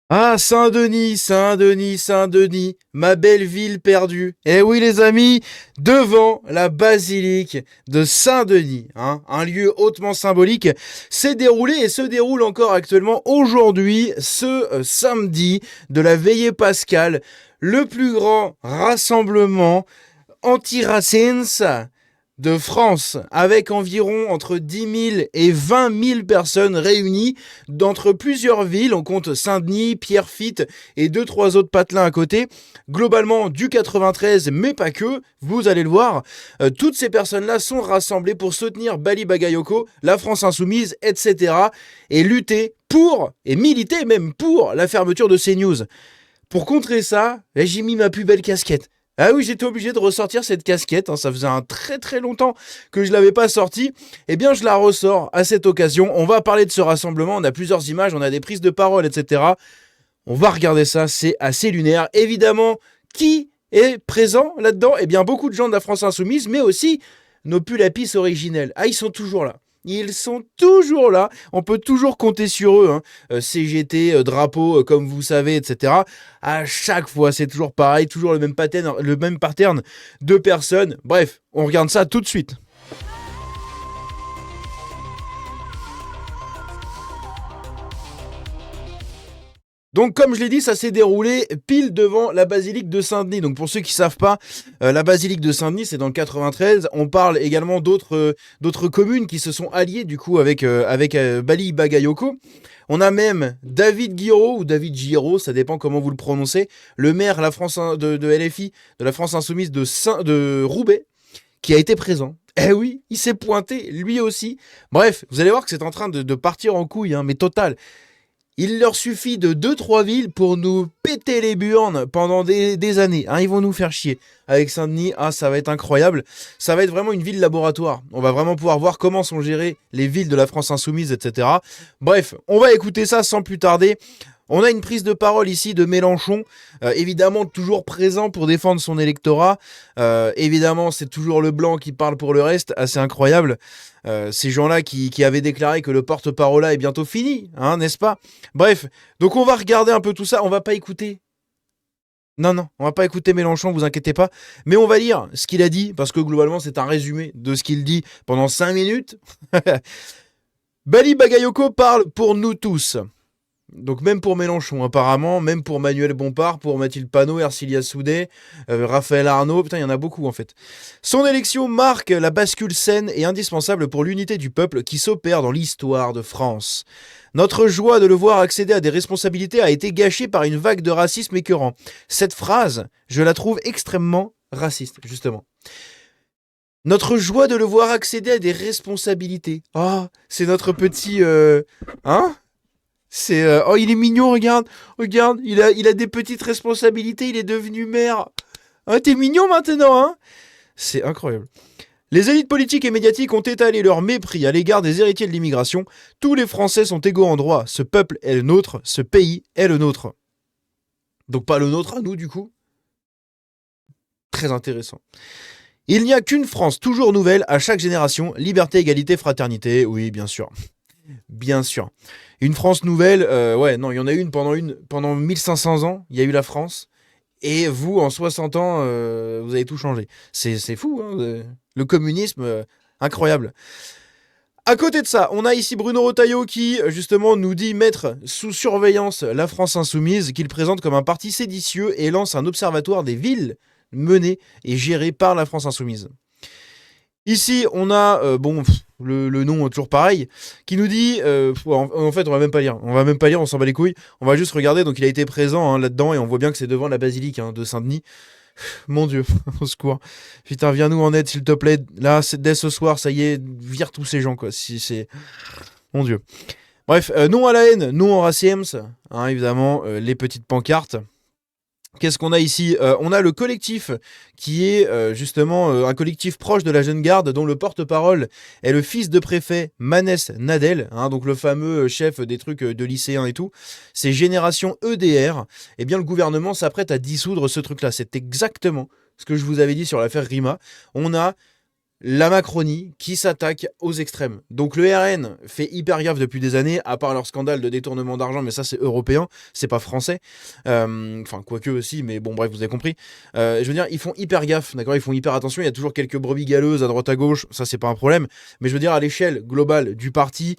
Ah, Saint-Denis, Saint-Denis, Saint-Denis, ma belle ville perdue. Eh oui, les amis, devant la basilique de Saint-Denis, hein, un lieu hautement symbolique, s'est déroulé et se déroule encore actuellement aujourd'hui, ce samedi de la veillée pascale, le plus grand rassemblement anti-racines de France, avec environ entre 10 000 et 20 000 personnes réunies d'entre plusieurs villes. On compte Saint-Denis, Pierrefitte et deux trois autres patelins à côté. Globalement du 93, mais pas que, vous allez le voir. Toutes ces personnes-là sont rassemblées pour soutenir Bali Bagayoko, la France Insoumise, etc. et lutter pour, et militer même pour, la fermeture de CNews. Pour contrer ça, j'ai mis ma plus belle casquette. Ah oui, j'étais obligé de ressortir cette casquette, hein, ça faisait un très très longtemps que je l'avais pas sortie. Eh bien, je la ressors à cette occasion. On va parler de ce rassemblement, on a plusieurs images, on a des prises de parole, etc. On va regarder ça, c'est assez lunaire. Évidemment, qui est présent là-dedans? Eh bien, beaucoup de gens de la France Insoumise, mais aussi nos pulapis originels. Ah, ils sont toujours là. Ils sont toujours là. On peut toujours compter sur eux, hein. CGT, drapeau, comme vous savez, etc. À chaque fois, c'est toujours pareil, toujours le même pattern de personnes. Bref, on regarde ça tout de suite. Donc, comme je l'ai dit, ça s'est déroulé pile devant la basilique de Saint-Denis. Donc, pour ceux qui ne savent pas, la basilique de Saint-Denis, c'est dans le 93. On parle également d'autres communes qui se sont alliées, du coup, avec Bali Bagayoko. On a même David Guiraud, ou David Giraud, ça dépend comment vous le prononcez, le maire de LFI, de la France Insoumise de Roubaix, qui a été présent. Eh oui, il s'est pointé, lui aussi. Bref, vous allez voir que c'est en train de partir en couille, hein, mais total. Il leur suffit de deux trois villes pour nous péter les burnes pendant des années. Hein, ils vont nous faire chier. Avec Saint-Denis, ah, ça va être incroyable. Ça va être vraiment une ville laboratoire. On va vraiment pouvoir voir comment sont gérées les villes de la France insoumise, etc. Bref, on va écouter ça sans plus tarder. On a une prise de parole ici de Mélenchon, évidemment toujours présent pour défendre son électorat. Évidemment, c'est toujours le blanc qui parle pour le reste, assez incroyable. Ces gens-là qui avaient déclaré que le porte-parole là est bientôt fini, hein, n'est-ce pas? Bref, donc on va regarder un peu tout ça, on va pas écouter. Non, non, on va pas écouter Mélenchon, vous inquiétez pas. Mais on va lire ce qu'il a dit, parce que globalement c'est un résumé de ce qu'il dit pendant 5 minutes. Bali Bagayoko parle pour nous tous. Donc même pour Mélenchon apparemment, même pour Manuel Bompard, pour Mathilde Panot, Ercilia Soudet, Raphaël Arnaud, putain il y en a beaucoup en fait. Son élection marque la bascule saine et indispensable pour l'unité du peuple qui s'opère dans l'histoire de France. Notre joie de le voir accéder à des responsabilités a été gâchée par une vague de racisme écœurant. Cette phrase, je la trouve extrêmement raciste, justement. Notre joie de le voir accéder à des responsabilités. Ah, oh, c'est notre petit... Hein? C'est oh il est mignon, regarde, il a des petites responsabilités, il est devenu maire. Ah, t'es mignon maintenant, hein? C'est incroyable. Les élites politiques et médiatiques ont étalé leur mépris à l'égard des héritiers de l'immigration. Tous les Français sont égaux en droit. Ce peuple est le nôtre, ce pays est le nôtre. Donc pas le nôtre à nous du coup. Très intéressant. Il n'y a qu'une France toujours nouvelle à chaque génération. Liberté, égalité, fraternité. Oui, bien sûr. Bien sûr. Une France nouvelle, ouais, non, il y en a pendant 1500 ans, il y a eu la France. Et vous, en 60 ans, vous avez tout changé. C'est fou, hein, le communisme, incroyable. À côté de ça, on a ici Bruno Retailleau qui, justement, nous dit mettre sous surveillance la France insoumise, qu'il présente comme un parti séditieux et lance un observatoire des villes menées et gérées par la France insoumise. Ici, on a, le nom toujours pareil, qui nous dit, en fait, on va même pas lire, on s'en bat les couilles, on va juste regarder, donc il a été présent hein, là-dedans, et on voit bien que c'est devant la basilique hein, de Saint-Denis. Mon Dieu, au secours. Putain, viens-nous en aide, s'il te plaît. Là, dès ce soir, ça y est, vire tous ces gens, quoi. Si c'est... Mon Dieu. Bref, non à la haine, non au racisme, hein, évidemment, les petites pancartes. Qu'est-ce qu'on a ici On a le collectif qui est justement un collectif proche de la jeune garde dont le porte-parole est le fils de préfet Manès Nadel, hein, donc le fameux chef des trucs de lycéens et tout. C'est Génération EDR. Eh bien le gouvernement s'apprête à dissoudre ce truc-là. C'est exactement ce que je vous avais dit sur l'affaire Rima. On a la Macronie qui s'attaque aux extrêmes. Donc le RN fait hyper gaffe depuis des années, à part leur scandale de détournement d'argent, mais ça c'est européen, c'est pas français. Enfin, quoique aussi, mais bon, bref, vous avez compris. Je veux dire, ils font hyper gaffe, d'accord. Ils font hyper attention, il y a toujours quelques brebis galeuses à droite à gauche, ça c'est pas un problème. Mais je veux dire, à l'échelle globale du parti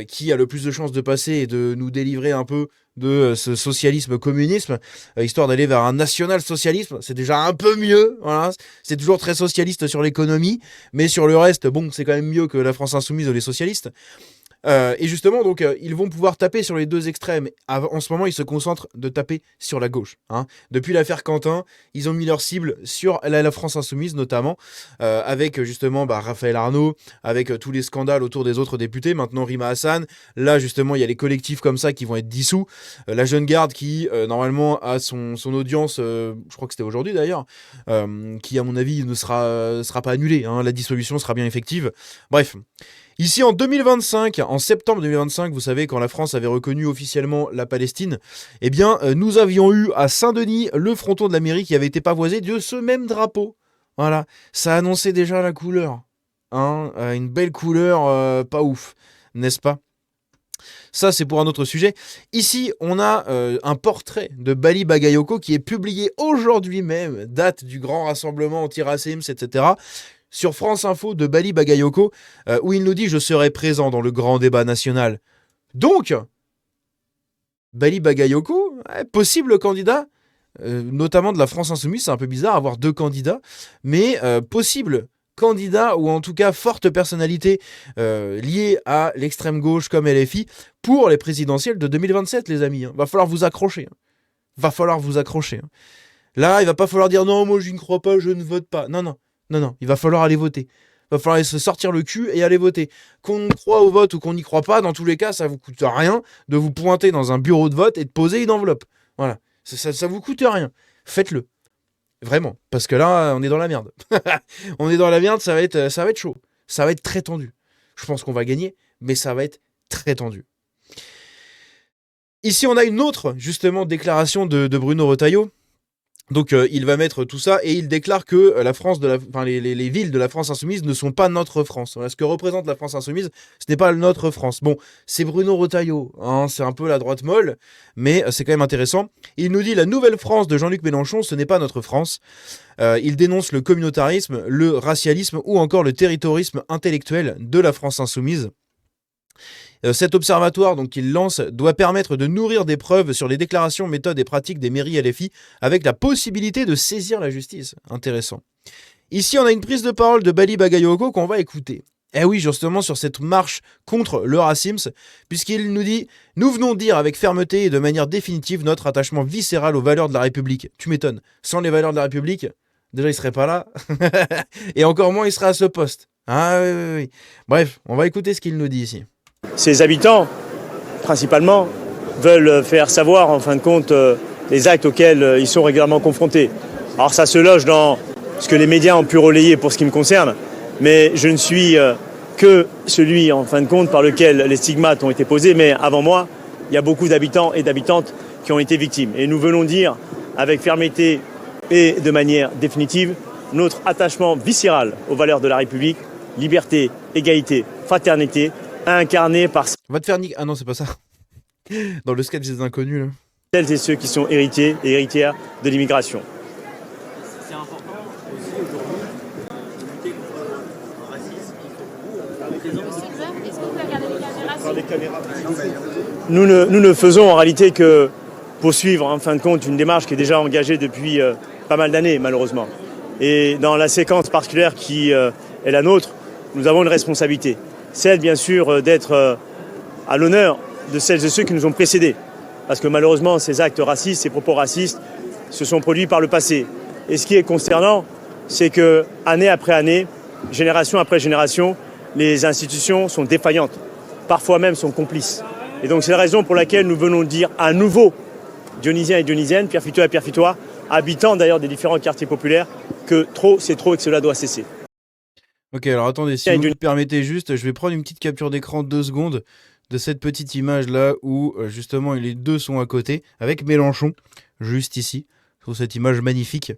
qui a le plus de chances de passer et de nous délivrer un peu de ce socialisme-communisme, histoire d'aller vers un national-socialisme, c'est déjà un peu mieux, voilà. C'est toujours très socialiste sur l'économie, mais sur le reste, bon, c'est quand même mieux que la France insoumise ou les socialistes. Et justement, donc, ils vont pouvoir taper sur les deux extrêmes. En ce moment, ils se concentrent de taper sur la gauche. Hein. Depuis l'affaire Quentin, ils ont mis leur cible sur la France insoumise, notamment, avec justement Raphaël Arnaud, avec tous les scandales autour des autres députés. Maintenant, Rima Hassan. Là, justement, il y a les collectifs comme ça qui vont être dissous. La Jeune Garde qui, normalement, a son audience, je crois que c'était aujourd'hui d'ailleurs, qui, à mon avis, ne sera pas annulée. Hein. La dissolution sera bien effective. Bref. Ici en 2025, en septembre 2025, vous savez, quand la France avait reconnu officiellement la Palestine, eh bien, nous avions eu à Saint-Denis le fronton de la mairie qui avait été pavoisé de ce même drapeau. Voilà, ça annonçait déjà la couleur. Hein, une belle couleur, pas ouf, n'est-ce pas ? Ça, c'est pour un autre sujet. Ici, on a un portrait de Bali Bagayoko qui est publié aujourd'hui même, date du grand rassemblement anti-racisme, etc., sur France Info de Bali Bagayoko, où il nous dit « Je serai présent dans le grand débat national ». Donc, Bali Bagayoko, possible candidat, notamment de la France Insoumise, c'est un peu bizarre avoir deux candidats, mais possible candidat, ou en tout cas forte personnalité liée à l'extrême gauche comme LFI, pour les présidentielles de 2027, les amis. Hein. Va falloir vous accrocher. Hein. Va falloir vous accrocher. Hein. Là, il va pas falloir dire « Non, moi je ne crois pas, je ne vote pas ». Non, non. Non, il va falloir aller voter. Il va falloir se sortir le cul et aller voter. Qu'on croit au vote ou qu'on n'y croit pas, dans tous les cas, ça vous coûte rien de vous pointer dans un bureau de vote et de poser une enveloppe. Voilà. Ça vous coûte rien. Faites-le. Vraiment. Parce que là, on est dans la merde. On est dans la merde, ça va être chaud. Ça va être très tendu. Je pense qu'on va gagner, mais ça va être très tendu. Ici, on a une autre, justement, déclaration de Bruno Retailleau. Donc il va mettre tout ça et il déclare que la France les villes de la France insoumise ne sont pas notre France. Voilà, ce que représente la France insoumise, ce n'est pas notre France. Bon, c'est Bruno Retailleau, hein, c'est un peu la droite molle, mais c'est quand même intéressant. Il nous dit la nouvelle France de Jean-Luc Mélenchon, ce n'est pas notre France. Il dénonce le communautarisme, le racialisme ou encore le territorisme intellectuel de la France insoumise. Cet observatoire qu'il lance doit permettre de nourrir des preuves sur les déclarations, méthodes et pratiques des mairies LFI avec la possibilité de saisir la justice. Intéressant. Ici, on a une prise de parole de Bali Bagayoko qu'on va écouter. Eh oui, justement, sur cette marche contre le racisme, puisqu'il nous dit « Nous venons dire avec fermeté et de manière définitive notre attachement viscéral aux valeurs de la République. » Tu m'étonnes. Sans les valeurs de la République, déjà, il serait pas là. Et encore moins, il serait à ce poste. Ah oui. Bref, on va écouter ce qu'il nous dit ici. Ces habitants, principalement, veulent faire savoir, en fin de compte, les actes auxquels ils sont régulièrement confrontés. Alors ça se loge dans ce que les médias ont pu relayer pour ce qui me concerne, mais je ne suis que celui, en fin de compte, par lequel les stigmates ont été posés, mais avant moi, il y a beaucoup d'habitants et d'habitantes qui ont été victimes. Et nous venons dire, avec fermeté et de manière définitive, notre attachement viscéral aux valeurs de la République, liberté, égalité, fraternité, incarné par Va te faire niquer. Ah non, c'est pas ça. Dans le sketch des inconnus, là. Celles et ceux qui sont héritiers et héritières de l'immigration. C'est important aussi aujourd'hui de lutter contre le racisme. Est-ce que vous pouvez regarder les caméras? Nous ne faisons en réalité que poursuivre, en fin de compte, une démarche qui est déjà engagée depuis pas mal d'années, malheureusement. Et dans la séquence particulière qui est la nôtre, nous avons une responsabilité. Celle, bien sûr, d'être à l'honneur de celles et ceux qui nous ont précédés. Parce que malheureusement, ces actes racistes, ces propos racistes, se sont produits par le passé. Et ce qui est consternant, c'est que, année après année, génération après génération, les institutions sont défaillantes, parfois même sont complices. Et donc c'est la raison pour laquelle nous venons dire à nouveau, Dionysiens et Dionysiennes, Pierrefitttois et Pierrefitttois, habitants d'ailleurs des différents quartiers populaires, que trop c'est trop et que cela doit cesser. Ok, alors attendez, si vous me permettez juste, je vais prendre une petite capture d'écran 2 secondes de cette petite image là où justement les deux sont à côté, avec Mélenchon, juste ici, sur cette image magnifique.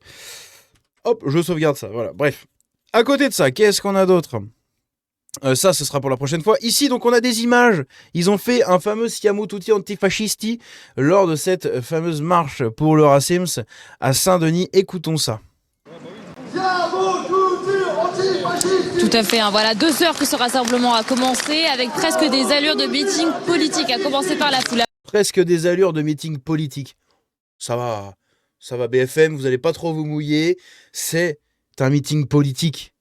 Hop, je sauvegarde ça, voilà, bref. À côté de ça, qu'est-ce qu'on a d'autre? Ça, ce sera pour la prochaine fois. Ici, donc, on a des images. Ils ont fait un fameux Siamo Tutti Antifascisti lors de cette fameuse marche pour le racisme à Saint-Denis. Écoutons ça. Tout à fait, hein. Voilà 2 heures que ce rassemblement a commencé, avec presque des allures de meeting politique, à commencer par la foule. Presque des allures de meeting politique. Ça va BFM, vous allez pas trop vous mouiller. C'est un meeting politique.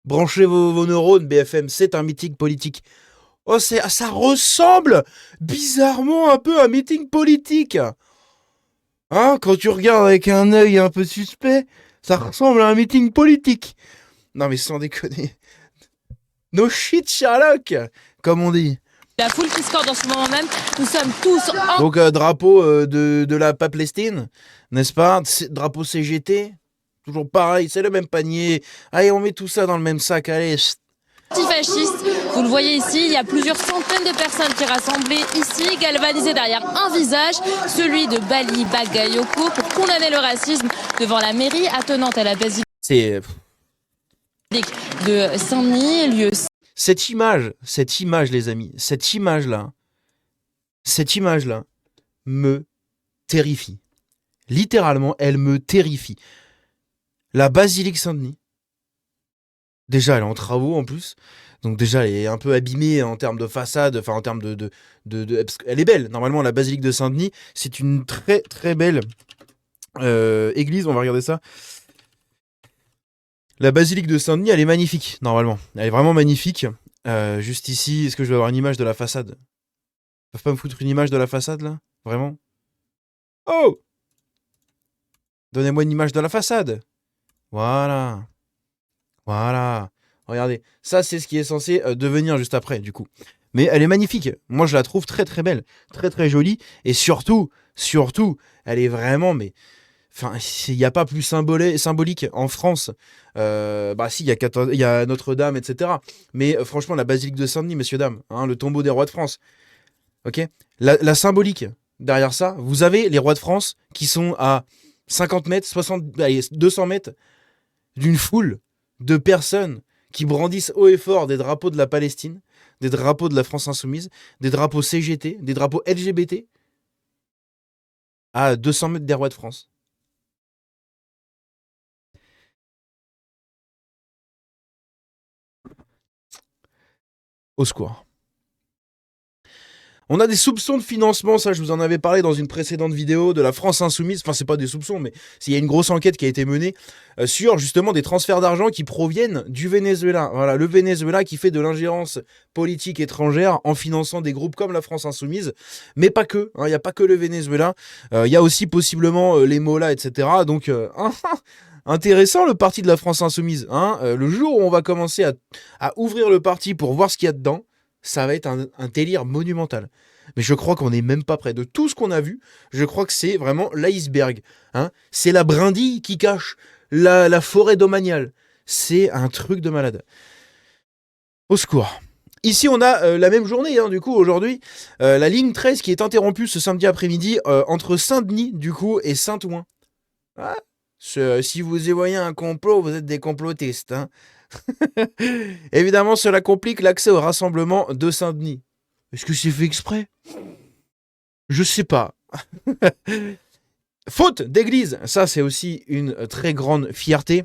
Branchez vos neurones, BFM, c'est un meeting politique. Oh, ça ressemble bizarrement un peu à un meeting politique. Hein, quand tu regardes avec un œil un peu suspect, ça ressemble à un meeting politique. Non mais sans déconner. No shit Sherlock, comme on dit. La foule qui scorde en ce moment même, nous sommes tous en... Donc drapeau de la Palestine, n'est-ce pas? Drapeau CGT, toujours pareil, c'est le même panier. Allez, on met tout ça dans le même sac, allez. Antifascistes. Vous le voyez ici, il y a plusieurs centaines de personnes qui sont rassemblées ici, galvanisées derrière un visage, celui de Bali Bagayoko, pour condamner le racisme devant la mairie attenante à la basilique C'est de Saint-Denis, lieu... cette image les amis, cette image-là me terrifie. Littéralement, elle me terrifie. La basilique Saint-Denis, déjà elle est en travaux en plus, donc déjà elle est un peu abîmée en termes de façade, enfin en termes de parce qu'elle est belle. Normalement la basilique de Saint-Denis, c'est une très très belle église, on va regarder ça. La basilique de Saint-Denis, elle est magnifique, normalement. Elle est vraiment magnifique. Juste ici, est-ce que je vais avoir une image de la façade? Ils peuvent pas me foutre une image de la façade, là? Vraiment? Oh! Donnez-moi une image de la façade. Voilà. Voilà. Regardez. Ça, c'est ce qui est censé devenir juste après, du coup. Mais elle est magnifique. Moi, je la trouve très, très belle. Très, très jolie. Et surtout, elle est vraiment... mais enfin, il n'y a pas plus symbolique en France. Bah si, il y a Notre-Dame, etc. Mais franchement, la basilique de Saint-Denis, messieurs, dames, hein, le tombeau des rois de France. Ok, la symbolique derrière ça, vous avez les rois de France qui sont à 50 mètres, 60, allez, 200 mètres d'une foule de personnes qui brandissent haut et fort des drapeaux de la Palestine, des drapeaux de la France insoumise, des drapeaux CGT, des drapeaux LGBT à 200 mètres des rois de France. Au secours. On a des soupçons de financement, ça je vous en avais parlé dans une précédente vidéo, de la France insoumise, enfin c'est pas des soupçons, mais il y a une grosse enquête qui a été menée sur justement des transferts d'argent qui proviennent du Venezuela. Voilà, le Venezuela qui fait de l'ingérence politique étrangère en finançant des groupes comme la France insoumise, mais pas que, il n'y a pas que le Venezuela, il y a aussi possiblement les Mollahs, etc. Donc intéressant le parti de la France insoumise, le jour où on va commencer à ouvrir le parti pour voir ce qu'il y a dedans, ça va être un délire monumental. Mais je crois qu'on n'est même pas près de tout ce qu'on a vu. Je crois que c'est vraiment l'iceberg. C'est la brindille qui cache la forêt domaniale. C'est un truc de malade. Au secours. Ici, on a la même journée, du coup, aujourd'hui, la ligne 13 qui est interrompue ce samedi après-midi entre Saint-Denis, du coup, et Saint-Ouen. Ah, si vous y voyez un complot, vous êtes des complotistes, Évidemment, cela complique l'accès au rassemblement de Saint-Denis. Est-ce que c'est fait exprès? Je sais pas. Faute d'église, ça c'est aussi une très grande fierté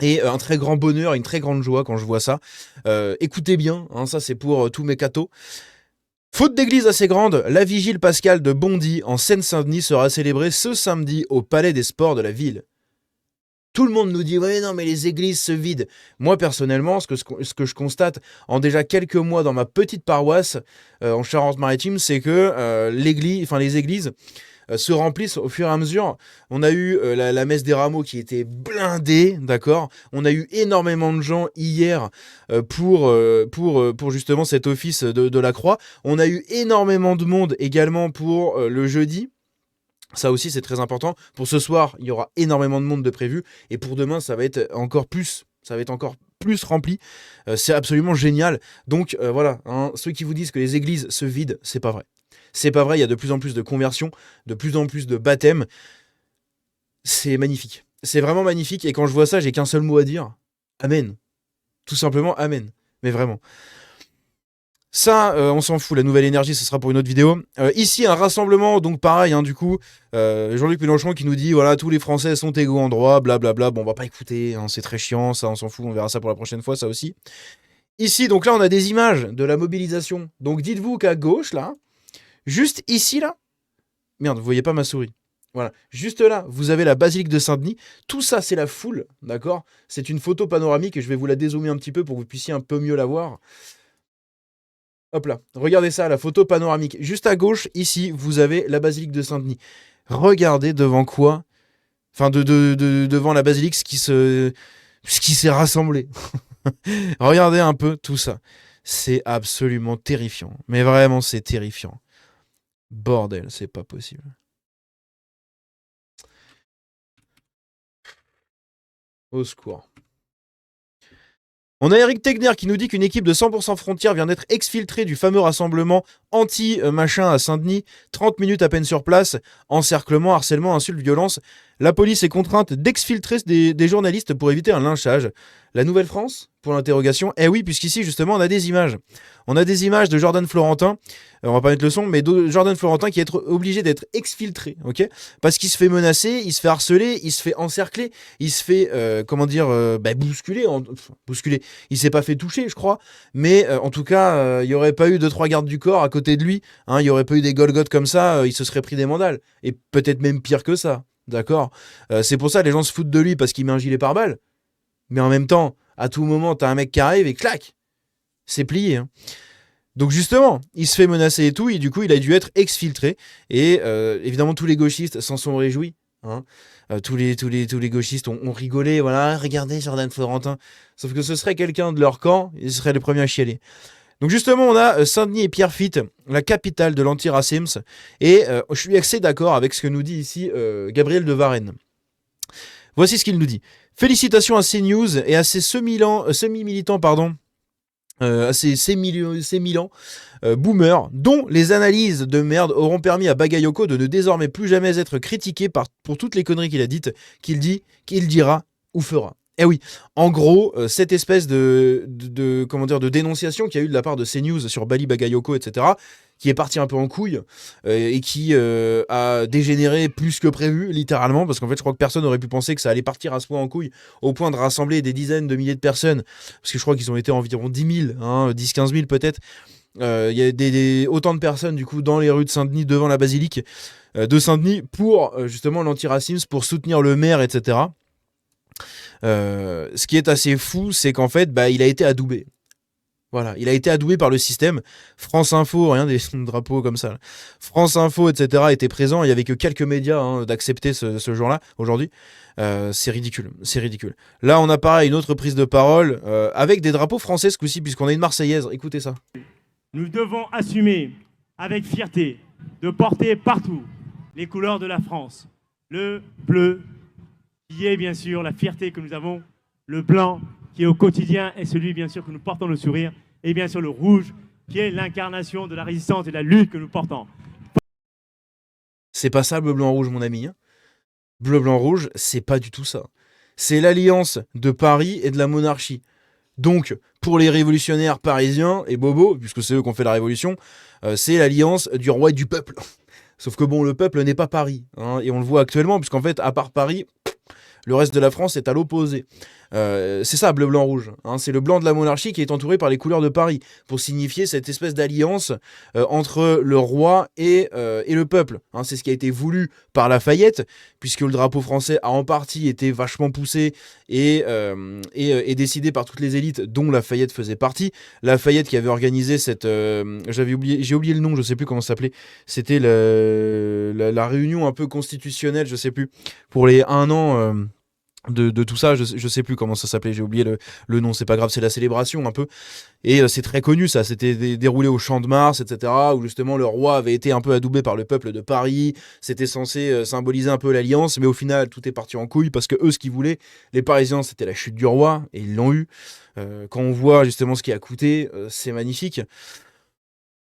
et un très grand bonheur, une très grande joie quand je vois ça. Écoutez bien, ça c'est pour tous mes cathos. Faute d'église assez grande, la vigile pascale de Bondy en Seine-Saint-Denis sera célébrée ce samedi au Palais des Sports de la ville. Tout le monde nous dit « Ouais, non, mais les églises se vident ». Moi, personnellement, ce que je constate en déjà quelques mois dans ma petite paroisse en Charente-Maritime, c'est que les églises se remplissent au fur et à mesure. On a eu la messe des rameaux qui était blindée, d'accord. On a eu énormément de gens hier pour justement cet office de la croix. On a eu énormément de monde également pour le jeudi. Ça aussi, c'est très important. Pour ce soir, il y aura énormément de monde de prévu. Et pour demain, ça va être encore plus rempli. C'est absolument génial. Donc voilà, ceux qui vous disent que les églises se vident, c'est pas vrai. C'est pas vrai, il y a de plus en plus de conversions, de plus en plus de baptêmes. C'est magnifique. C'est vraiment magnifique. Et quand je vois ça, j'ai qu'un seul mot à dire. Amen. Tout simplement, amen. Mais vraiment. Ça, on s'en fout, la nouvelle énergie, ce sera pour une autre vidéo. Ici, un rassemblement, donc pareil, hein, du coup, Jean-Luc Mélenchon qui nous dit, voilà, tous les Français sont égaux en droit, blablabla. Bon, on va pas écouter, hein, c'est très chiant, ça, on s'en fout, on verra ça pour la prochaine fois, ça aussi. Ici, donc là, on a des images de la mobilisation. Donc dites-vous qu'à gauche, là, juste ici, là, merde, vous voyez pas ma souris. Voilà, juste là, vous avez la basilique de Saint-Denis. Tout ça, c'est la foule, d'accord? C'est une photo panoramique, et je vais vous la dézoomer un petit peu pour que vous puissiez un peu mieux la voir. Hop là, regardez ça, la photo panoramique. Juste à gauche, ici, vous avez la basilique de Saint-Denis. Regardez devant quoi, enfin devant la basilique, ce qui s'est rassemblé. Regardez un peu tout ça. C'est absolument terrifiant. Mais vraiment, c'est terrifiant. Bordel, c'est pas possible. Au secours. On a Eric Tegner qui nous dit qu'une équipe de 100% Frontières vient d'être exfiltrée du fameux rassemblement anti-machin à Saint-Denis. 30 minutes à peine sur place. Encerclement, harcèlement, insultes, violence. La police est contrainte d'exfiltrer des journalistes pour éviter un lynchage. La Nouvelle-France? Pour l'interrogation. Eh oui, puisqu'ici, justement, on a des images. On a des images de Jordan Florentin. On va pas mettre le son, mais de Jordan Florentin qui est obligé d'être exfiltré, ok? Parce qu'il se fait menacer, il se fait harceler, il se fait encercler, il se fait, bousculer. Bousculer. Il s'est pas fait toucher, je crois. Mais en tout cas, il y aurait pas eu 2-3 gardes du corps à côté de lui. Hein, il y aurait pas eu des Golgoth comme ça, il se serait pris des mandales. Et peut-être même pire que ça. D'accord? C'est pour ça que les gens se foutent de lui parce qu'il met un gilet pare-balles. Mais en même temps, à tout moment, t'as un mec qui arrive et clac, c'est plié. Hein. Donc justement, il se fait menacer et tout, et du coup, il a dû être exfiltré. Et évidemment, tous les gauchistes s'en sont réjouis. Hein. Tous les gauchistes ont rigolé. Voilà, regardez Jordan Florentin. Sauf que ce serait quelqu'un de leur camp, ils seraient les premiers à chialer. Donc justement, on a Saint-Denis et Pierrefitte, la capitale de l'antiracisme. Et je suis assez d'accord avec ce que nous dit ici Gabriel de Varenne. Voici ce qu'il nous dit. Félicitations à CNews et à ses semi-militants, à ces militants boomers, dont les analyses de merde auront permis à Bagayoko de ne désormais plus jamais être critiqué pour toutes les conneries qu'il a dites, qu'il dit, qu'il dira ou fera. Eh oui, en gros, cette espèce de dénonciation qu'il y a eu de la part de CNews sur Bali Bagayoko, etc., qui est parti un peu en couille et qui a dégénéré plus que prévu, littéralement, parce qu'en fait, je crois que personne n'aurait pu penser que ça allait partir à ce point en couille, au point de rassembler des dizaines de milliers de personnes, parce que je crois qu'ils ont été environ 10 000, hein, 10-15 000 peut-être. Il y a autant de personnes, du coup, dans les rues de Saint-Denis, devant la basilique de Saint-Denis, pour justement l'antiracisme, pour soutenir le maire, etc. Ce qui est assez fou, c'est qu'en fait, il a été adoubé. Voilà, il a été adoubé par le système. France Info, rien des drapeaux comme ça. Là. France Info, etc. étaient présents. Il n'y avait que quelques médias d'accepter ce jour-là, aujourd'hui. C'est ridicule, c'est ridicule. Là, on a pareil, une autre prise de parole avec des drapeaux français ce coup-ci, puisqu'on a une Marseillaise. Écoutez ça. Nous devons assumer avec fierté de porter partout les couleurs de la France. Le bleu, qui est bien sûr la fierté que nous avons, le blanc, qui est au quotidien est celui bien sûr que nous portons le sourire, et bien sûr le rouge, qui est l'incarnation de la résistance et de la lutte que nous portons. C'est pas ça, bleu, blanc, rouge, mon ami. Hein. Bleu, blanc, rouge, c'est pas du tout ça. C'est l'alliance de Paris et de la monarchie. Donc, pour les révolutionnaires parisiens et bobos, puisque c'est eux qui ont fait la révolution, c'est l'alliance du roi et du peuple. Sauf que bon, le peuple n'est pas Paris. Hein, et on le voit actuellement, puisqu'en fait, à part Paris, le reste de la France est à l'opposé. C'est ça, bleu, blanc, rouge. Hein, c'est le blanc de la monarchie qui est entouré par les couleurs de Paris, pour signifier cette espèce d'alliance entre le roi et le peuple. Hein, c'est ce qui a été voulu par Lafayette, puisque le drapeau français a en partie été vachement poussé et décidé par toutes les élites, dont Lafayette faisait partie. Lafayette qui avait organisé cette... j'ai oublié le nom, je sais plus comment ça s'appelait. C'était la réunion un peu constitutionnelle, je sais plus, pour les 1 an... De tout ça, je sais plus comment ça s'appelait, j'ai oublié le nom, c'est pas grave, c'est la célébration un peu, et c'est très connu ça, c'était déroulé au Champ de Mars, etc., où justement le roi avait été un peu adoubé par le peuple de Paris, c'était censé symboliser un peu l'alliance, mais au final tout est parti en couille, parce que eux ce qu'ils voulaient, les Parisiens, c'était la chute du roi, et ils l'ont eu. Quand on voit justement ce qui a coûté, c'est magnifique.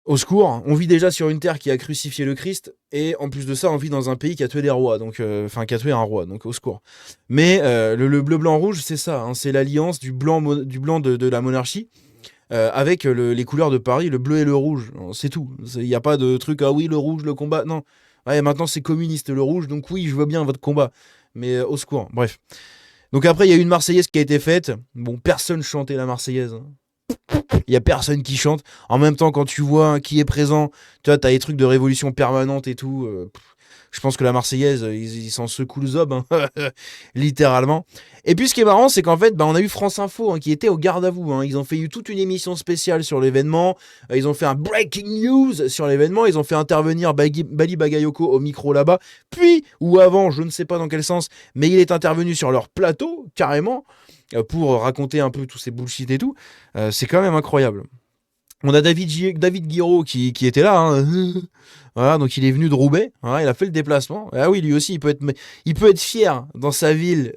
Au secours, on vit déjà sur une terre qui a crucifié le Christ, et en plus de ça, on vit dans un pays qui a tué des rois, donc qui a tué un roi, donc au secours. Mais le bleu, blanc, rouge, c'est ça, hein, c'est l'alliance du blanc, de la monarchie avec les couleurs de Paris, le bleu et le rouge, c'est tout. Il n'y a pas de truc, ah oui, le rouge, le combat, non. Ouais, maintenant c'est communiste le rouge, donc oui, je veux bien votre combat, mais au secours, bref. Donc après, il y a eu une Marseillaise qui a été faite, bon, personne chantait la Marseillaise, hein. Il y a personne qui chante. En même temps, quand tu vois qui est présent, tu vois, t'as les trucs de révolution permanente et tout. Je pense que la Marseillaise, ils s'en secouent le zob, hein, littéralement. Et puis ce qui est marrant, c'est qu'en fait, on a eu France Info hein, qui était au garde à vous. Hein. Ils ont fait toute une émission spéciale sur l'événement. Ils ont fait un breaking news sur l'événement. Ils ont fait intervenir Bali Bagayoko au micro là-bas. Puis, ou avant, je ne sais pas dans quel sens, mais il est intervenu sur leur plateau, carrément, pour raconter un peu tous ces bullshit et tout. C'est quand même incroyable. On a David Guiraud qui était là. Hein. Voilà, donc il est venu de Roubaix. Voilà, il a fait le déplacement. Ah oui, lui aussi, il peut être fier dans sa ville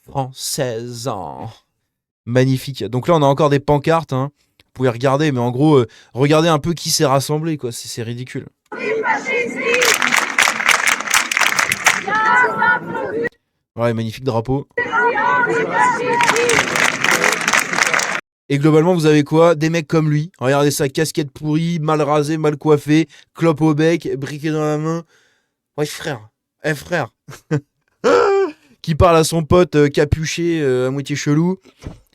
française. Magnifique. Donc là, on a encore des pancartes. Hein. Vous pouvez regarder, mais en gros, regardez un peu qui s'est rassemblé. Quoi. C'est ridicule. Ouais, magnifique drapeau. Et globalement, vous avez quoi? Des mecs comme lui. Regardez sa casquette pourrie, mal rasée, mal coiffée, clope au bec, briquet dans la main. Ouais, frère. Frère. Qui parle à son pote capuché, à moitié chelou.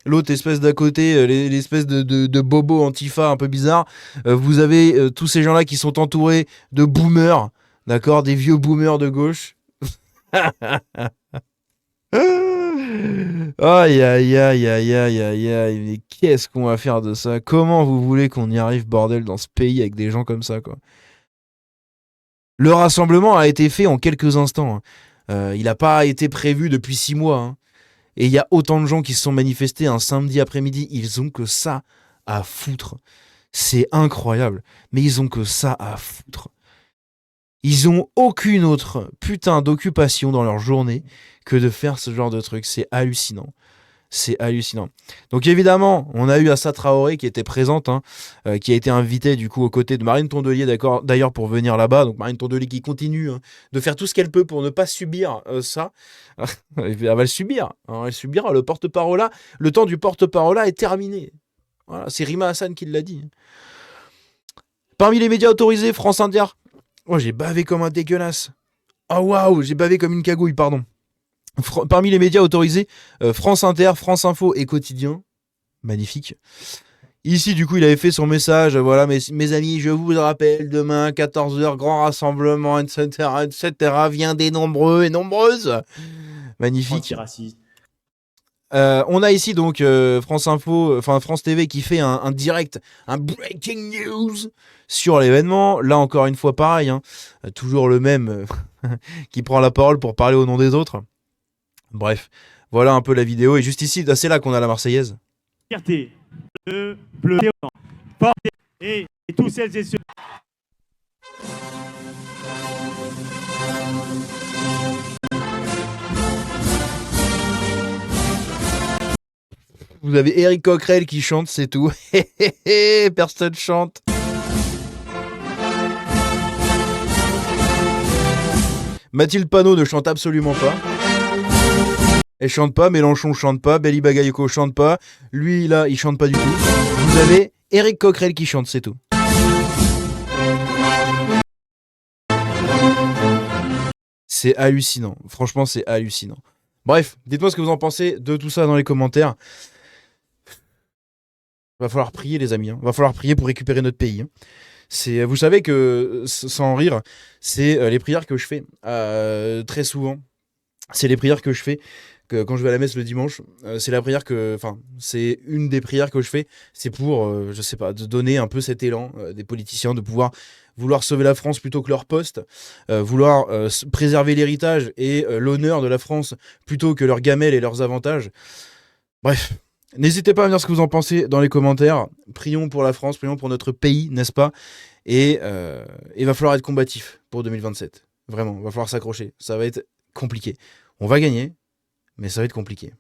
L'autre espèce d'à côté, l'espèce de bobo antifa un peu bizarre. Vous avez tous ces gens-là qui sont entourés de boomers. D'accord? Des vieux boomers de gauche. Aïe aïe aïe aïe aïe aïe aïe, mais qu'est-ce qu'on va faire de ça? Comment vous voulez qu'on y arrive, bordel, dans ce pays avec des gens comme ça, quoi? Le rassemblement a été fait en quelques instants. Hein. Il n'a pas été prévu depuis 6 mois. Hein. Et il y a autant de gens qui se sont manifestés un samedi après-midi. Ils ont que ça à foutre. C'est incroyable. Mais ils ont que ça à foutre. Ils ont aucune autre putain d'occupation dans leur journée que de faire ce genre de truc. C'est hallucinant. C'est hallucinant. Donc évidemment, on a eu Assa Traoré qui était présente, hein, qui a été invitée du coup aux côtés de Marine Tondelier d'ailleurs pour venir là-bas. Donc Marine Tondelier qui continue hein, de faire tout ce qu'elle peut pour ne pas subir ça. Elle va le subir. Hein, elle subira le porte-parole là. Le temps du porte-parole là est terminé. Voilà, c'est Rima Hassan qui l'a dit. Parmi les médias autorisés, France Inter. Oh, j'ai bavé comme un dégueulasse. Oh waouh, j'ai bavé comme une cagouille, pardon. Parmi les médias autorisés, France Inter, France Info et Quotidien. Magnifique. Ici, du coup, il avait fait son message. Voilà, mes amis, je vous rappelle, demain, 14h, grand rassemblement, etc., etc. Viendez nombreux et nombreuses. Magnifique. Antiraciste. On a ici donc France Info, enfin France TV qui fait un direct, un breaking news sur l'événement. Là encore une fois pareil, hein, toujours le même qui prend la parole pour parler au nom des autres. Bref, voilà un peu la vidéo. Et juste ici, c'est là qu'on a la Marseillaise. Fierté, bleu, porte et tous celles et ceux. Vous avez Éric Coquerel qui chante, c'est tout. Personne chante. Mathilde Panot ne chante absolument pas. Elle chante pas, Mélenchon chante pas, Bali Bagayoko chante pas. Lui, là, il chante pas du tout. Vous avez Éric Coquerel qui chante, c'est tout. C'est hallucinant. Franchement, c'est hallucinant. Bref, dites-moi ce que vous en pensez de tout ça dans les commentaires. Va falloir prier, les amis. Hein. Va falloir prier pour récupérer notre pays. Hein. Vous savez que, sans rire, c'est les prières que je fais très souvent. C'est les prières que je fais quand je vais à la messe le dimanche. C'est la prière c'est une des prières que je fais. C'est pour, je sais pas, de donner un peu cet élan des politiciens, de vouloir sauver la France plutôt que leur poste, vouloir préserver l'héritage et l'honneur de la France plutôt que leurs gamelles et leurs avantages. Bref. N'hésitez pas à me dire ce que vous en pensez dans les commentaires. Prions pour la France, prions pour notre pays, n'est-ce pas? Et il va falloir être combatif pour 2027. Vraiment, il va falloir s'accrocher. Ça va être compliqué. On va gagner, mais ça va être compliqué.